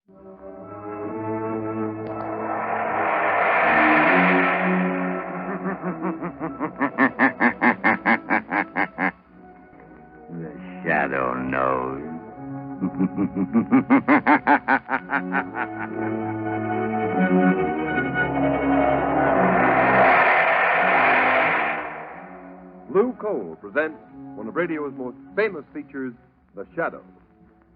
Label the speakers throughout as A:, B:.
A: The shadow knows.
B: Blue Coal presents one of radio's most famous features, The Shadow.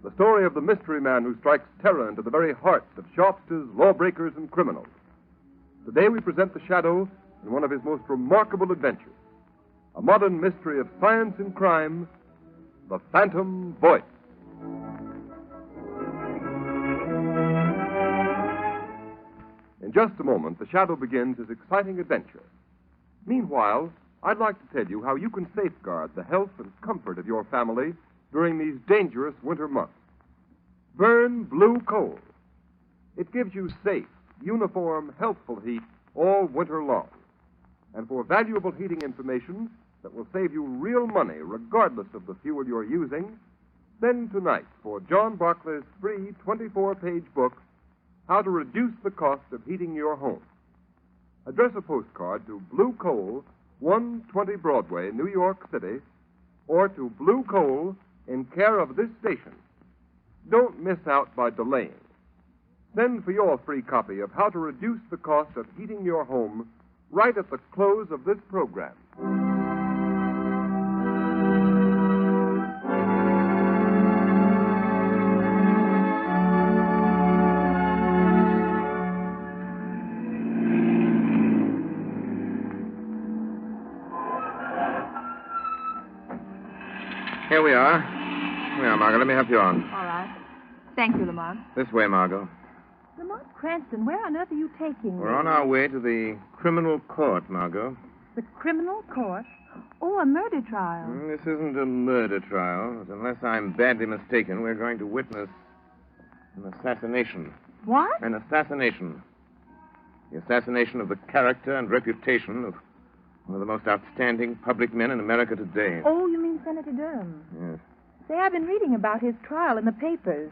B: The story of the mystery man who strikes terror into the very hearts of shopsters, lawbreakers, and criminals. Today we present The Shadow in one of his most remarkable adventures. A modern mystery of science and crime, The Phantom Voice. In just a moment, The Shadow begins his exciting adventure. Meanwhile, I'd like to tell you how you can safeguard the health and comfort of your family during these dangerous winter months. Burn Blue Coal. It gives you safe, uniform, healthful heat all winter long. And for valuable heating information that will save you real money regardless of the fuel you're using, send tonight for John Barclay's free 24-page book, How to Reduce the Cost of Heating Your Home. Address a postcard to Blue Coal, 120 Broadway, New York City, or to Blue Coal in care of this station. Don't miss out by delaying. Send for your free copy of How to Reduce the Cost of Heating Your Home right at the close of this program.
A: Here we are. Margot. Let me help you on.
C: All right. Thank you, Lamont.
A: This way, Margot.
C: Lamont Cranston, where on earth are you taking me?
A: We're on our way to the criminal court, Margot.
C: The criminal court? Oh, a murder trial.
A: This isn't a murder trial. Unless I'm badly mistaken, we're going to witness an assassination.
C: What?
A: An assassination. The assassination of the character and reputation of one of the most outstanding public men in America today.
C: Oh, you mean Senator Durham?
A: Yes.
C: Say, I've been reading about his trial in the papers.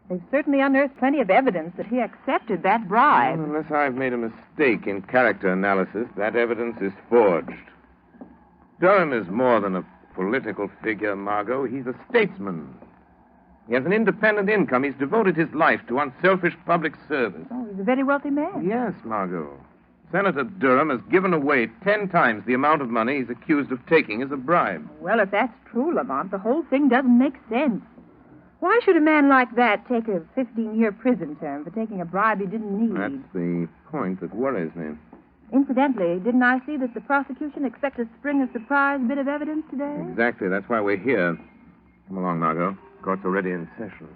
C: They've certainly unearthed plenty of evidence that he accepted that bribe.
A: Well, unless I've made a mistake in character analysis, that evidence is forged. Durham is more than a political figure, Margot. He's a statesman. He has an independent income. He's devoted his life to unselfish public service.
C: Oh, he's a very wealthy man.
A: Yes, Margot. Senator Durham has given away 10 times the amount of money he's accused of taking as a bribe.
C: Well, if that's true, Lamont, the whole thing doesn't make sense. Why should a man like that take a 15-year prison term for taking a bribe he didn't need?
A: That's the point that worries me.
C: Incidentally, didn't I see that the prosecution expects to spring a surprise bit of evidence today?
A: Exactly. That's why we're here. Come along, Margot. Court's already in session.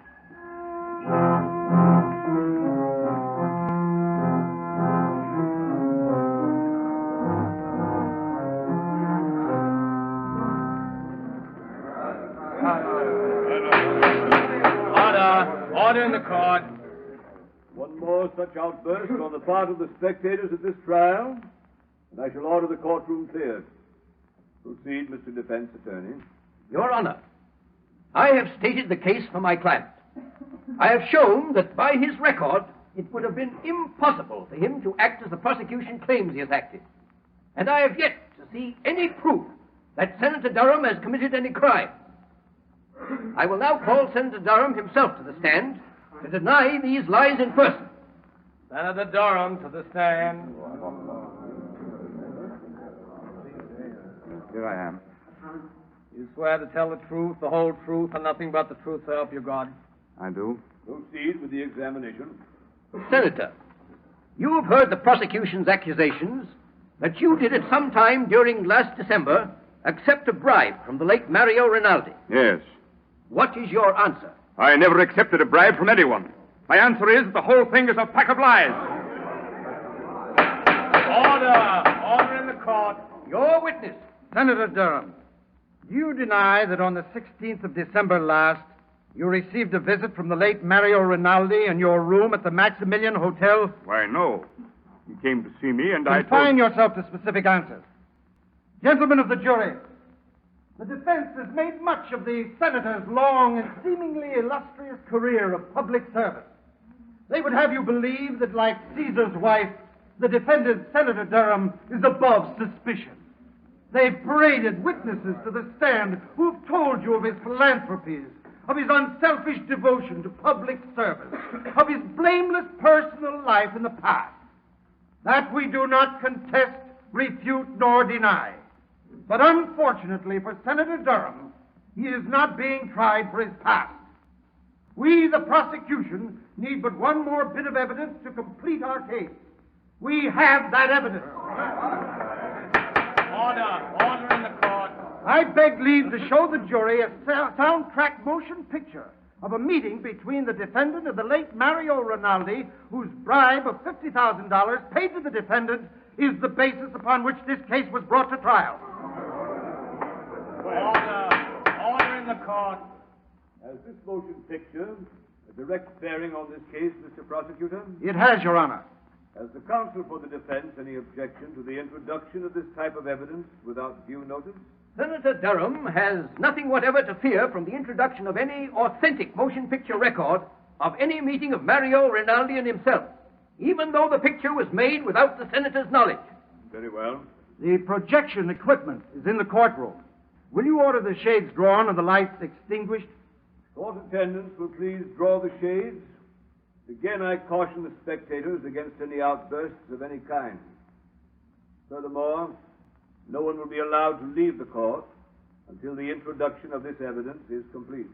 D: Order in the court. One more such outburst on the part of the spectators at this trial, and I shall order the courtroom cleared. Proceed, Mr. Defense Attorney.
E: Your Honor, I have stated the case for my client. I have shown that by his record, it would have been impossible for him to act as the prosecution claims he has acted. And I have yet to see any proof that Senator Durham has committed any crime. I will now call Senator Durham himself to the stand to deny these lies in person.
D: Senator Durham to the stand.
A: Here I am.
D: You swear to tell the truth, the whole truth, and nothing but the truth, so help you God?
A: I do.
D: Proceed with the examination.
E: Senator, you have heard the prosecution's accusations that you did at some time during last December accept a bribe from the late Mario Rinaldi.
F: Yes.
E: What is your answer?
F: I never accepted a bribe from anyone. My answer is the whole thing is a pack of lies.
D: Order in the court.
E: Your witness.
G: Senator Durham, do you deny that on the 16th of December last, you received a visit from the late Mario Rinaldi in your room at the Maximilian Hotel?
F: Why, no. He came to see me, and I told...
G: Confine yourself to specific answers. Gentlemen of the jury, the defense has made much of the senator's long and seemingly illustrious career of public service. They would have you believe that, like Caesar's wife, the defendant, Senator Durham, is above suspicion. They've paraded witnesses to the stand who've told you of his philanthropies, of his unselfish devotion to public service, of his blameless personal life in the past. That we do not contest, refute, nor deny. But unfortunately for Senator Durham, he is not being tried for his past. We, the prosecution, need but one more bit of evidence to complete our case. We have that evidence.
H: Order in the court.
G: I beg leave to show the jury a soundtrack motion picture of a meeting between the defendant and the late Mario Rinaldi, whose bribe of $50,000 paid to the defendant is the basis upon which this case was brought to trial.
H: Order in the court.
D: Has this motion picture a direct bearing on this case, Mr. Prosecutor?
G: It has, Your Honor.
D: Has the counsel for the defense any objection to the introduction of this type of evidence without due notice?
E: Senator Durham has nothing whatever to fear from the introduction of any authentic motion picture record of any meeting of Mario Rinaldi and himself, even though the picture was made without the senator's knowledge.
D: Very well.
G: The projection equipment is in the courtroom. Will you order the shades drawn and the lights extinguished?
D: Court attendants will please draw the shades. Again, I caution the spectators against any outbursts of any kind. Furthermore, no one will be allowed to leave the court until the introduction of this evidence is complete.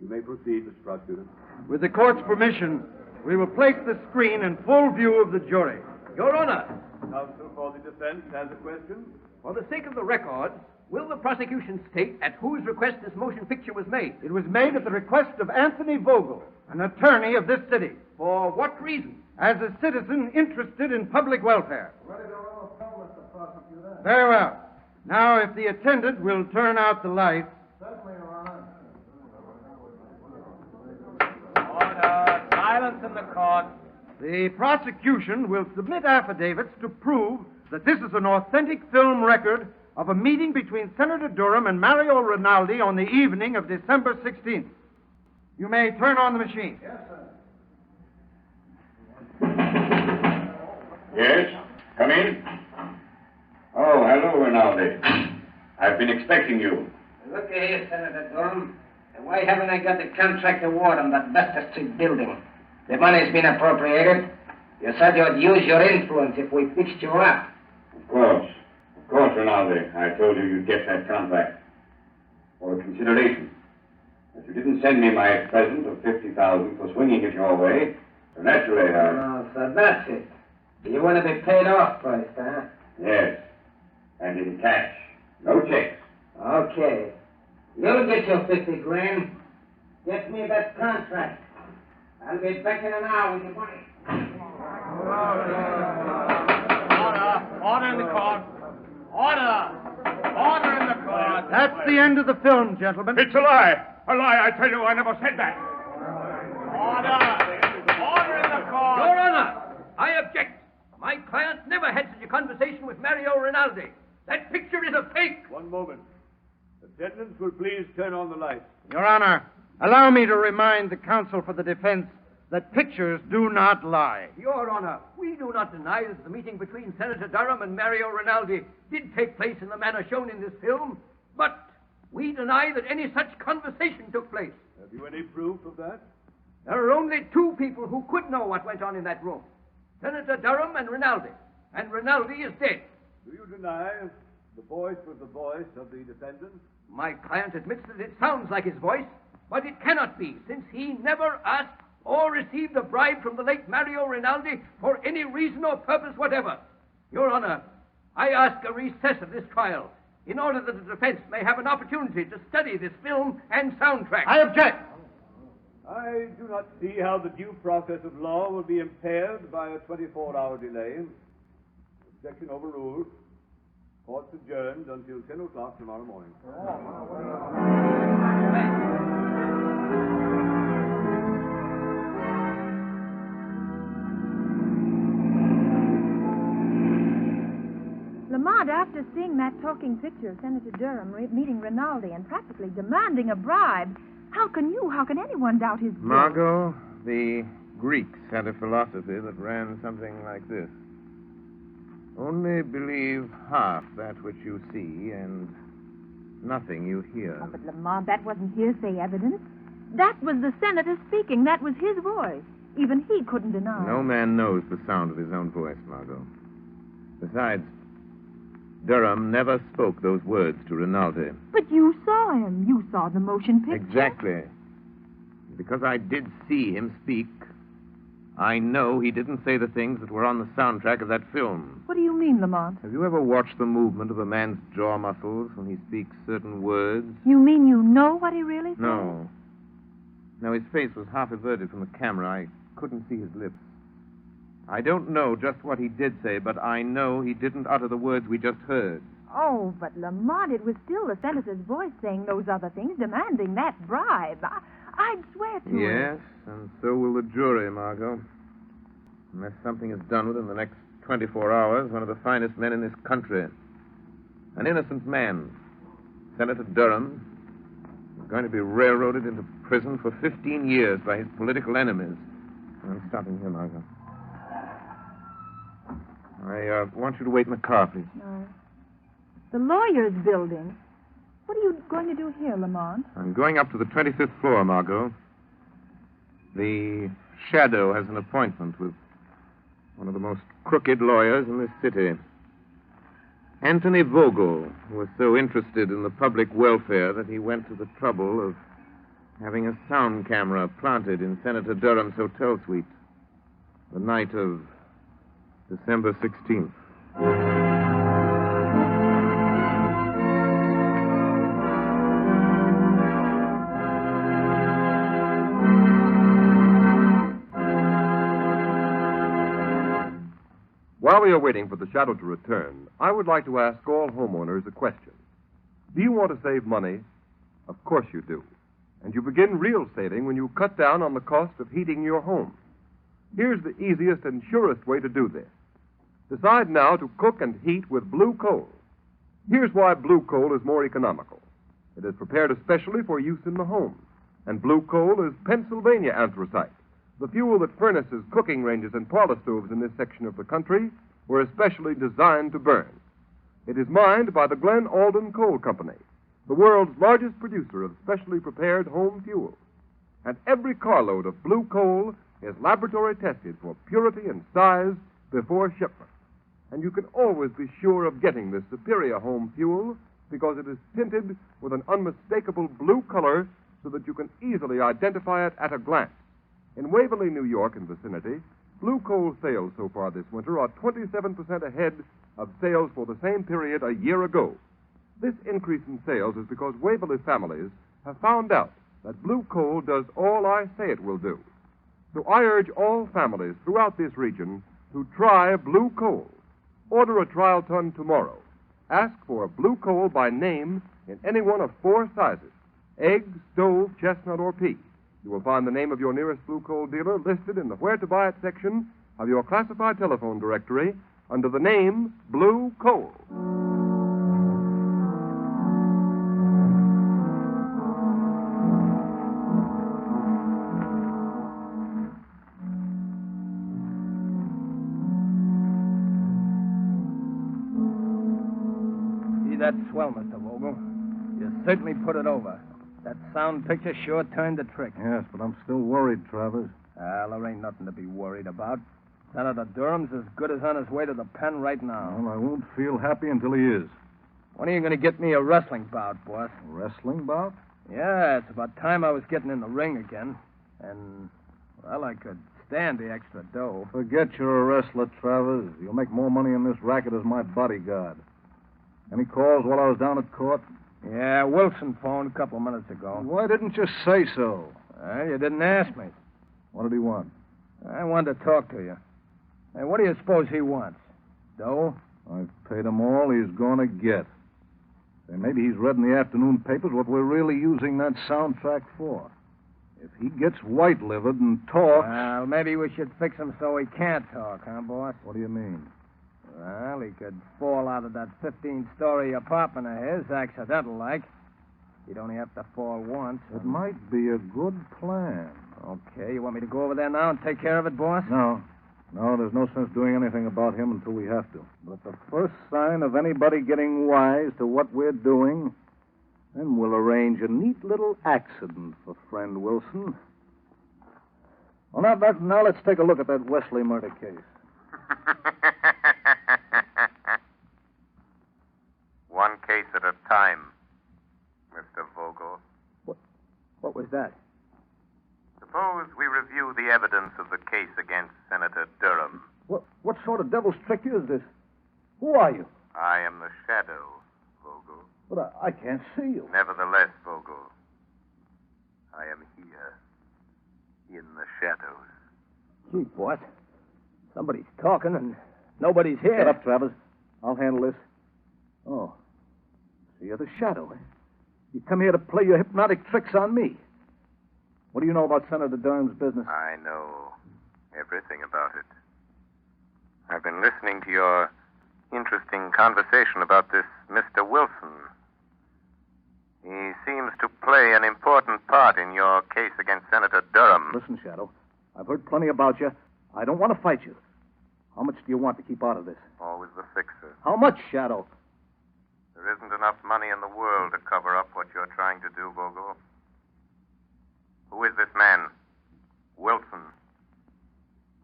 D: You may proceed, Mr. Prosecutor.
G: With the court's permission, we will place the screen in full view of the jury.
E: Your Honor,
D: Counsel for the defense has a question.
E: for the sake of the record, will the prosecution state at whose request this motion picture was made?
G: It was made at the request of Anthony Vogel, an attorney of this city.
E: For what reason?
G: As a citizen interested in public welfare. Very well. Now, if the attendant will turn out the lights.
H: Order. Silence in the court.
G: The prosecution will submit affidavits to prove that this is an authentic film record of a meeting between Senator Durham and Mario Rinaldi on the evening of December 16th. You may turn on the machine. Yes, sir.
I: Yes? Come in. Oh, hello, Rinaldi. I've been expecting you.
J: Look here, Senator Durham. Why haven't I got the contract award on that Bester Street building? The money's been appropriated. You said you'd use your influence if we fixed you up.
I: Of course, Rinaldi. I told you you'd get that contract. For consideration. If you didn't send me my present of $50,000 for swinging it your way, so naturally
J: Oh, so that's it. You want to be paid off first, huh?
I: Yes. And in cash. No checks.
J: Okay. You'll get your 50 grand. Get me that contract. I'll be back in an hour with your money.
H: Order in the court. Order in the court.
G: That's the end of the film, gentlemen.
F: It's a lie. A lie, I tell you. I never said that.
H: Order in the court.
E: Your Honor, I object. My client never had such a conversation with Mario Rinaldi. That picture is a fake.
D: One moment. Attendants will please turn on the lights.
G: Your Honor, allow me to remind the counsel for the defense that pictures do not lie.
E: Your Honor, we do not deny that the meeting between Senator Durham and Mario Rinaldi did take place in the manner shown in this film, but we deny that any such conversation took place.
D: Have you any proof of that?
E: There are only two people who could know what went on in that room. Senator Durham and Rinaldi. And Rinaldi is dead.
D: Do you deny the voice was the voice of the defendant?
E: My client admits that it sounds like his voice, but it cannot be, since he never asked or received a bribe from the late Mario Rinaldi for any reason or purpose whatever. Your Honor, I ask a recess of this trial in order that the defense may have an opportunity to study this film and soundtrack.
G: I object.
D: I do not see how the due process of law will be impaired by a 24-hour delay. Objection overruled. Court's adjourned until 10 o'clock tomorrow morning.
C: Lamont, after seeing that talking picture of Senator Durham meeting Rinaldi and practically demanding a bribe, how can anyone doubt his guilt?
A: Margot, the Greeks had a philosophy that ran something like this. Only believe half that which you see and nothing you hear.
C: Oh, but Lamont, that wasn't hearsay evidence. That was the senator speaking. That was his voice. Even he couldn't deny.
A: No man knows the sound of his own voice, Margot. Besides, Durham never spoke those words to Rinaldi.
C: But you saw him. You saw the motion picture.
A: Exactly. Because I did see him speak, I know he didn't say the things that were on the soundtrack of that film.
C: What do you mean, Lamont?
A: Have you ever watched the movement of a man's jaw muscles when he speaks certain words?
C: You mean you know what he really said?
A: No. No, his face was half averted from the camera. I couldn't see his lips. I don't know just what he did say, but I know he didn't utter the words we just heard.
C: Oh, but Lamont, it was still the senator's voice saying those other things, demanding that bribe. I'd swear to it.
A: Yes, and so will the jury, Margot. Unless something is done within the next 24 hours, one of the finest men in this country, an innocent man, Senator Durham, is going to be railroaded into prison for 15 years by his political enemies. I'm stopping here, Margot. I want you to wait in the car, please.
C: No. The lawyer's building. What are you going to do here, Lamont?
A: I'm going up to the 25th floor, Margot. The Shadow has an appointment with one of the most crooked lawyers in this city. Anthony Vogel, who was so interested in the public welfare that he went to the trouble of having a sound camera planted in Senator Durham's hotel suite the night of December 16th.
B: While we are waiting for the shadow to return, I would like to ask all homeowners a question. Do you want to save money? Of course you do. And you begin real saving when you cut down on the cost of heating your home. Here's the easiest and surest way to do this. Decide now to cook and heat with blue coal. Here's why blue coal is more economical. It is prepared especially for use in the home. And blue coal is Pennsylvania anthracite. The fuel that furnaces, cooking ranges, and parlor stoves in this section of the country were especially designed to burn. It is mined by the Glen Alden Coal Company, the world's largest producer of specially prepared home fuel. And every carload of blue coal is laboratory tested for purity and size before shipment. And you can always be sure of getting this superior home fuel because it is tinted with an unmistakable blue color so that you can easily identify it at a glance. In Waverly, New York and vicinity, blue coal sales so far this winter are 27% ahead of sales for the same period a year ago. This increase in sales is because Waverly families have found out that blue coal does all I say it will do. So I urge all families throughout this region to try blue coal. Order a trial ton tomorrow. Ask for blue coal by name in any one of 4 sizes: egg, stove, chestnut, or pea. You will find the name of your nearest blue coal dealer listed in the Where to Buy It section of your classified telephone directory under the name Blue Coal.
E: See that swell, Mr. Vogel? You certainly put it over. That sound picture sure turned the trick.
K: Yes, but I'm still worried, Travers.
E: Well, there ain't nothing to be worried about. Senator Durham's as good as on his way to the pen right now.
K: Well, I won't feel happy until he is.
E: When are you going to get me a wrestling bout, boss?
K: A wrestling bout?
E: Yeah, it's about time I was getting in the ring again. And, well, I could stand the extra dough.
K: Forget you're a wrestler, Travers. You'll make more money in this racket as my bodyguard. Any calls while I was down at court?
E: Yeah, Wilson phoned a couple of minutes ago.
K: Why didn't you say so?
E: Well, you didn't ask me.
K: What did he want?
E: I wanted to talk to you. Hey, what do you suppose he wants? Dough?
K: I've paid him all he's going to get. Say, maybe he's read in the afternoon papers what we're really using that soundtrack for. If he gets white-livered and talks...
E: Well, maybe we should fix him so he can't talk, huh, boss?
K: What do you mean?
E: Well, he could fall out of that 15-story apartment of his, accidental-like. He'd only have to fall once.
K: It might be a good plan.
E: Okay, you want me to go over there now and take care of it, boss?
K: No. No, there's no sense doing anything about him until we have to. But the first sign of anybody getting wise to what we're doing, then we'll arrange a neat little accident for friend Wilson. Well, now let's take a look at that Wesley murder case.
A: One case at a time, Mr. Vogel.
E: What was that?
A: Suppose we review the evidence of the case against Senator Durham.
K: What sort of devil's trick is this? Who are you?
A: I am the shadow, Vogel.
K: But I can't see you.
A: Nevertheless, Vogel, I am here, in the shadows.
E: Gee, boss. Somebody's talking and nobody's here.
K: Get up, Travers. I'll handle this. Oh. So you're the shadow, eh? You come here to play your hypnotic tricks on me. What do you know about Senator Durham's business?
A: I know everything about it. I've been listening to your interesting conversation about this Mr. Wilson. He seems to play an important part in your case against Senator Durham.
K: Listen, Shadow, I've heard plenty about you. I don't want to fight you. How much do you want to keep out of this?
A: Always the fixer.
K: How much, Shadow?
A: There isn't enough money in the world to cover up what you're trying to do, Vogel. Who is this man? Wilson.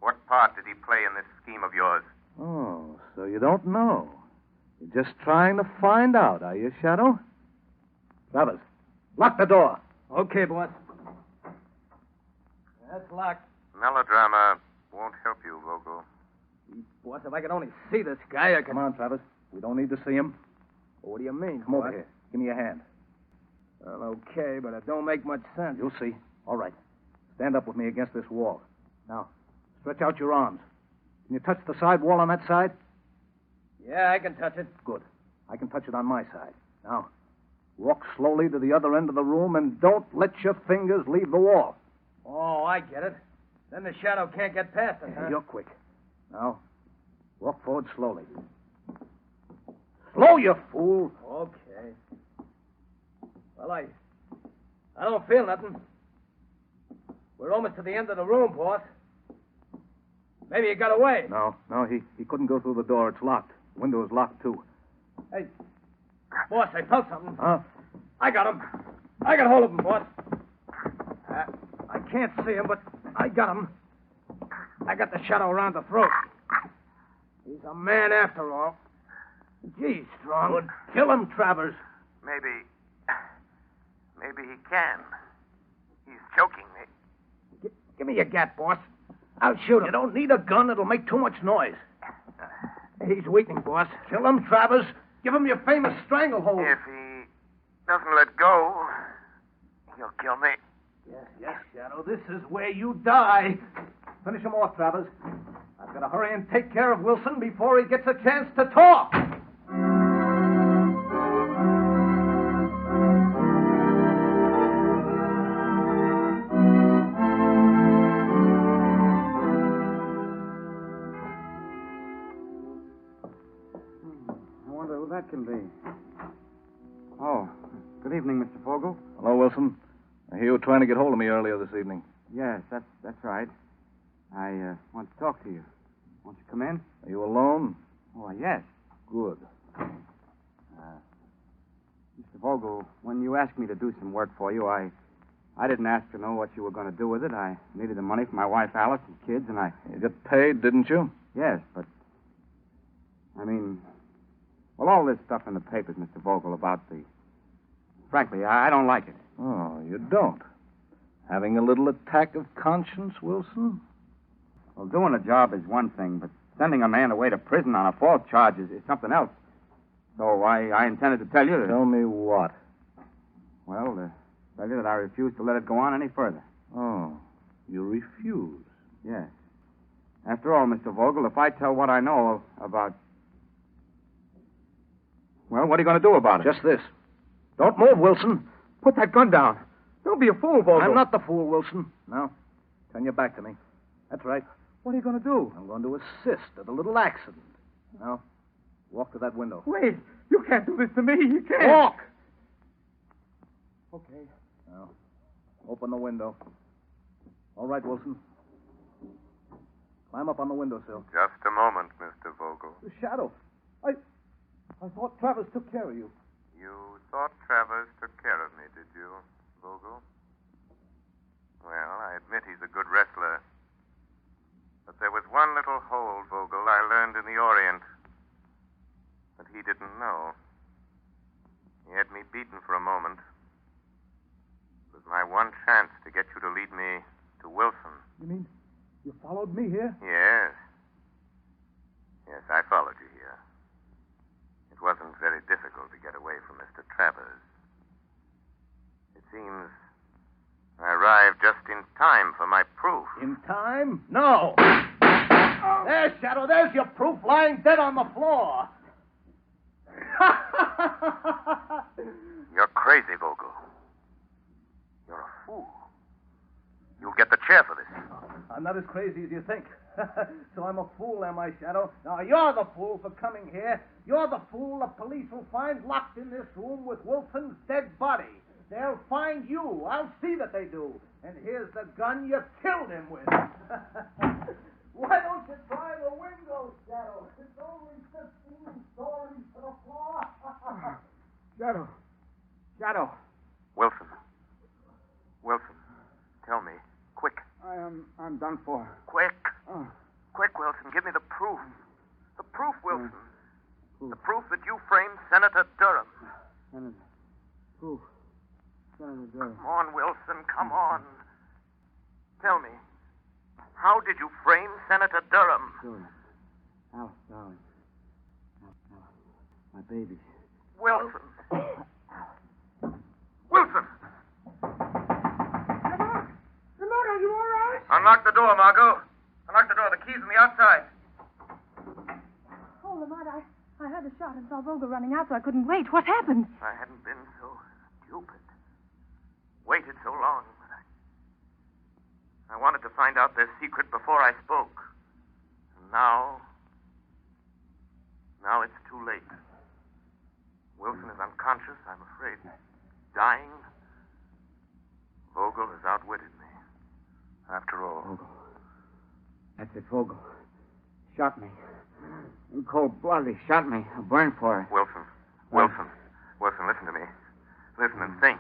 A: What part did he play in this scheme of yours?
K: Oh, so you don't know. You're just trying to find out, are you, Shadow? Travers, lock the door.
E: Okay, boss. That's locked.
A: Melodrama won't help you, Vogel.
E: Boss, if I could only see this guy, I could...
K: Come on, Travers. We don't need to see him.
E: What do you mean,
K: Come over here. Give me your hand.
E: Well, okay, but it don't make much sense.
K: You'll see. All right. Stand up with me against this wall. Now, stretch out your arms. Can you touch the side wall on that side?
E: Yeah, I can touch it.
K: Good. I can touch it on my side. Now, walk slowly to the other end of the room and don't let your fingers leave the wall.
E: Oh, I get it. Then the shadow can't get past it, huh?
K: You're quick. Now, walk forward slowly. Slow, you fool.
E: Okay. Well, I don't feel nothing. We're almost to the end of the room, boss. Maybe he got away.
K: No, he couldn't go through the door. It's locked. The window is locked, too.
E: Hey, boss, I felt something.
K: Huh?
E: I got him. I got hold of him, boss. I can't see him, but I got him. I got the shadow around the throat. He's a man after all. Gee, Strong.
K: Good. Kill him, Travers.
A: Maybe he can. He's choking me.
E: Give me your gat, boss. I'll shoot him.
K: You don't need a gun. It'll make too much noise.
E: He's weakening, boss.
K: Kill him, Travers. Give him your famous stranglehold.
A: If he doesn't let go, he'll kill me.
K: Yes, Shadow. This is where you die. Finish him off, Travers. I've got to hurry and take care of Wilson before he gets a chance to talk.
L: I wonder who that can be. Oh, good evening, Mr. Vogel.
K: Hello, Wilson. I hear you were trying to get hold of me earlier this evening.
L: Yes, that's right. I want to talk to you. Won't you come in?
K: Are you alone?
L: Oh, yes.
K: Good.
L: Mr. Vogel, when you asked me to do some work for you, I didn't ask to know what you were going to do with it. I needed the money for my wife, Alice, and kids, and
K: You got paid, didn't you?
L: Yes, but... I mean... Well, all this stuff in the papers, Mr. Vogel, about the... Frankly, I don't like it.
K: Oh, you don't? Having a little attack of conscience, Wilson?
L: Well, doing a job is one thing, but sending a man away to prison on a false charge is something else. So I intended to tell you that...
K: Tell me what?
L: Well, tell you that I refuse to let it go on any further.
K: Oh, you refuse?
L: Yes. After all, Mr. Vogel, if I tell what I know about... Well, what are you going to do about it?
K: Just this. Don't move, Wilson.
L: Put that gun down. Don't be a fool, Vogel.
K: I'm not the fool, Wilson. Now, turn your back to me. That's right.
L: What are you going to do?
K: I'm going to assist at a little accident. Now, walk to that window.
L: Wait. You can't do this to me. You can't.
K: Walk!
L: Okay.
K: Now, open the window. All right, Wilson. Climb up on the windowsill.
A: Just a moment, Mr. Vogel.
K: The shadow. I thought Travers took care of you.
A: You thought Travers took care of me, did you, Vogel? Well, I admit he's a good wrestler. But there was one little hole, Vogel, I learned in the Orient that he didn't know. He had me beaten for a moment. It was my one chance to get you to lead me to Wilson.
K: You mean you followed me here?
A: Yes. Yes, I followed you here. It wasn't very difficult to get away from Mr. Travers. It seems I arrived just in time for my proof.
K: In time? No. There's Shadow. There's your proof lying dead on the floor.
A: You're crazy, Vogel. You're a fool. You'll get the chair for this.
K: I'm not as crazy as you think. So I'm a fool, am I, Shadow? Now, you're the fool for coming here. You're the fool the police will find locked in this room with Wilson's dead body. They'll find you. I'll see that they do. And here's the gun you killed him with. Why don't you try the window, Shadow? It's only 15 stories to the floor.
L: Shadow. Shadow.
A: Wilson. Wilson, tell me. Quick.
L: I'm done for.
A: Quick.
L: Oh.
A: Quick, Wilson. Give me the proof. The proof, Wilson.
L: Proof.
A: The proof that you framed Senator Durham.
L: Senator. Proof. Senator Durham.
A: Come on, Wilson. Come on. Tell me. How did you frame Senator Durham?
L: Durham. Alice, darling. Alice. My baby.
A: Wilson. Wilson!
C: Lamont, are you all right?
A: Unlock the door, Margot. Unlock the door. The key's on the outside.
C: Oh, Lamont, I heard a shot and saw Vogel running out, so I couldn't wait. What happened?
A: I hadn't been so stupid. Waited so long. I wanted to find out their secret before I spoke. And now it's too late. Wilson is unconscious, I'm afraid. Dying. Vogel has outwitted me. After all.
L: Vogel. That's it, Vogel. Shot me. In cold blood, he shot me. I'll burn for it.
A: Wilson, listen to me. Listen and think.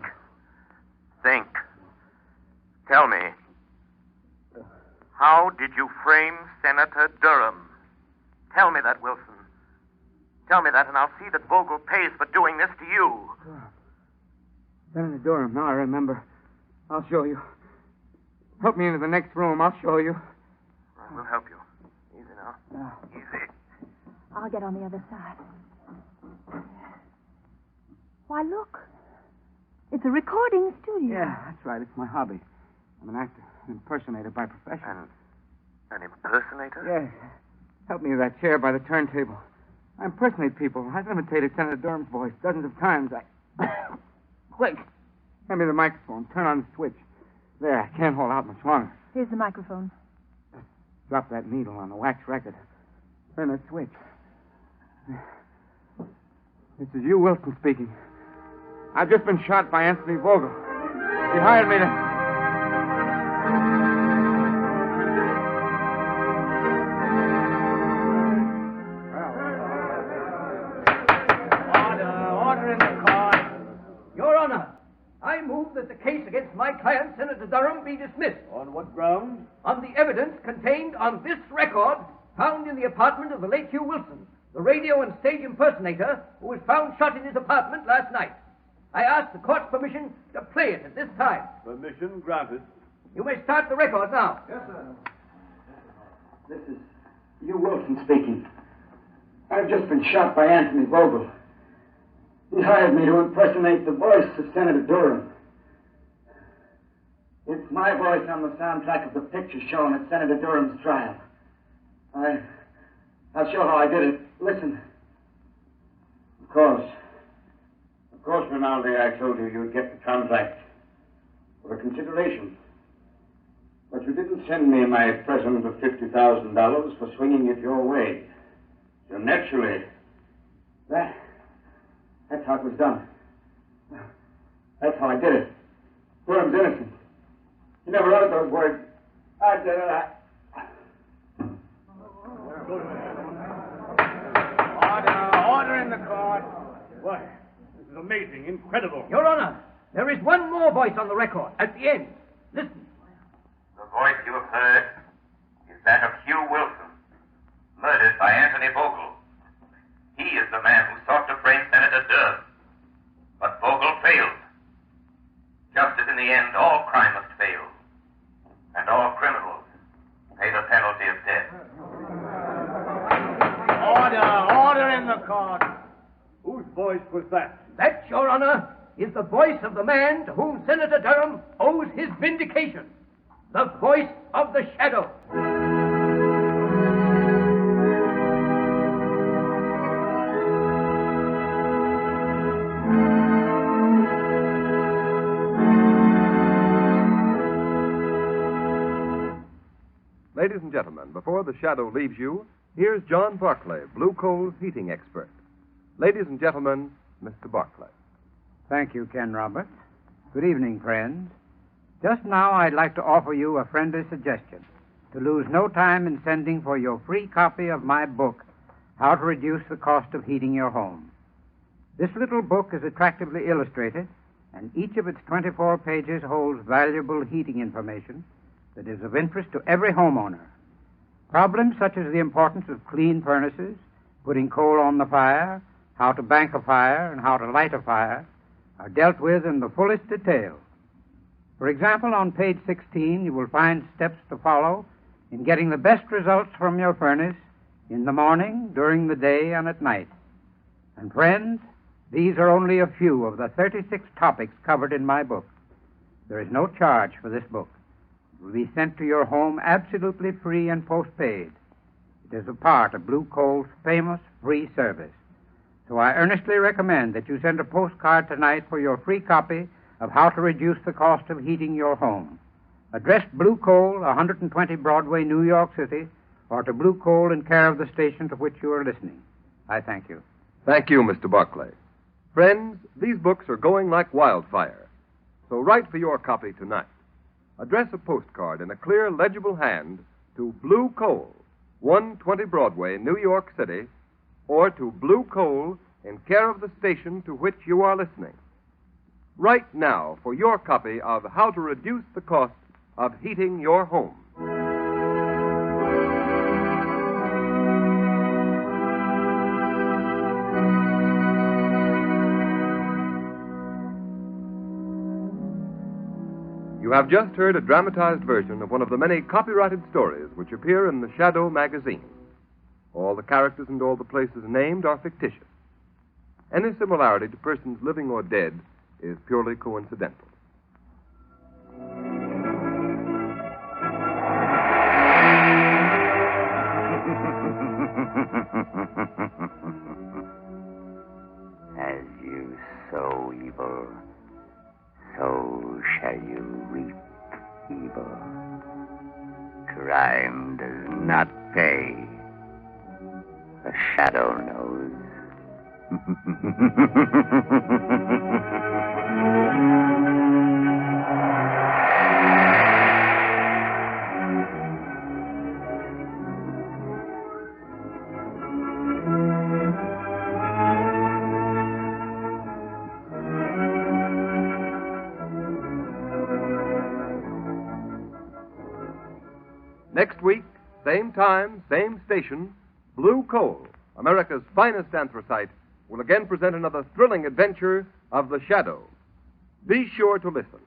A: Think. Tell me. How did you frame Senator Durham? Tell me that, Wilson. Tell me that, and I'll see that Vogel pays for doing this to you.
L: Senator Durham, now I remember. I'll show you. Help me into the next room. I'll show you.
A: I will help you. Easy now. Easy.
C: I'll get on the other side. Why, look. It's a recording studio.
L: Yeah, that's right. It's my hobby. I'm an actor, an impersonator by profession.
A: An impersonator?
L: Yeah. Help me to that chair by the turntable. I impersonate people. I've imitated Senator Durham's voice dozens of times. Quick. Hand me the microphone. Turn on the switch. There, I can't hold out much longer.
C: Here's the microphone.
L: Drop that needle on the wax record. Turn that switch. This is you, Wilson, speaking. I've just been shot by Anthony Vogel. He hired me to...
E: I move that the case against my client, Senator Durham, be dismissed.
D: On what grounds?
E: On the evidence contained on this record found in the apartment of the late Hugh Wilson, the radio and stage impersonator who was found shot in his apartment last night. I ask the court's permission to play it at this time.
D: Permission granted.
E: You may start the record now.
D: Yes, sir.
L: This is Hugh Wilson speaking. I've just been shot by Anthony Vogel. He hired me to impersonate the voice of Senator Durham. It's my voice on the soundtrack of the picture shown at Senator Durham's trial. I'll show how I did it. Listen.
I: Of course, Rinaldi, I told you you'd get the contract for a consideration. But you didn't send me my present of $50,000 for swinging it your way. So naturally...
L: That's how it was done. That's how I did it. Durham's innocent. He never uttered those words.
H: Order in the court. Why, this is amazing, incredible.
E: Your Honor, there is one more voice on the record at the end. Listen.
M: The voice you have heard is that of Hugh Wilson, murdered by Anthony Vogel. He is the man who sought to frame Senator Durham. But Vogel failed. Just as in the end all crime must fail, and all criminals pay the penalty of death.
H: Order in the court. Whose voice was that?
E: That, Your Honor, is the voice of the man to whom Senator Durham owes his vindication. The voice of the shadow.
B: Ladies and gentlemen, before the shadow leaves you, here's John Barclay, Blue Coal's heating expert. Ladies and gentlemen, Mr. Barclay.
N: Thank you, Ken Roberts. Good evening, friends. Just now, I'd like to offer you a friendly suggestion to lose no time in sending for your free copy of my book, How to Reduce the Cost of Heating Your Home. This little book is attractively illustrated, and each of its 24 pages holds valuable heating information that is of interest to every homeowner. Problems such as the importance of clean furnaces, putting coal on the fire, how to bank a fire, and how to light a fire are dealt with in the fullest detail. For example, on page 16, you will find steps to follow in getting the best results from your furnace in the morning, during the day, and at night. And friends, these are only a few of the 36 topics covered in my book. There is no charge for this book. It will be sent to your home absolutely free and postpaid. It is a part of Blue Coal's famous free service. So I earnestly recommend that you send a postcard tonight for your free copy of How to Reduce the Cost of Heating Your Home. Address Blue Coal, 120 Broadway, New York City, or to Blue Coal in care of the station to which you are listening. I thank you.
B: Thank you, Mr. Barclay. Friends, these books are going like wildfire. So write for your copy tonight. Address a postcard in a clear, legible hand to Blue Coal, 120 Broadway, New York City, or to Blue Coal in care of the station to which you are listening. Write now for your copy of How to Reduce the Cost of Heating Your Home. You have just heard a dramatized version of one of the many copyrighted stories which appear in the Shadow magazine. All the characters and all the places named are fictitious. Any similarity to persons living or dead is purely coincidental.
O: As you sow evil, so shall you reap evil. Crime does not pay. The shadow knows.
B: Next week, same time, same station, Blue Coal, America's finest anthracite, will again present another thrilling adventure of the Shadow. Be sure to listen,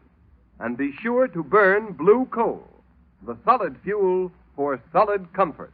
B: and be sure to burn Blue Coal, the solid fuel for solid comfort.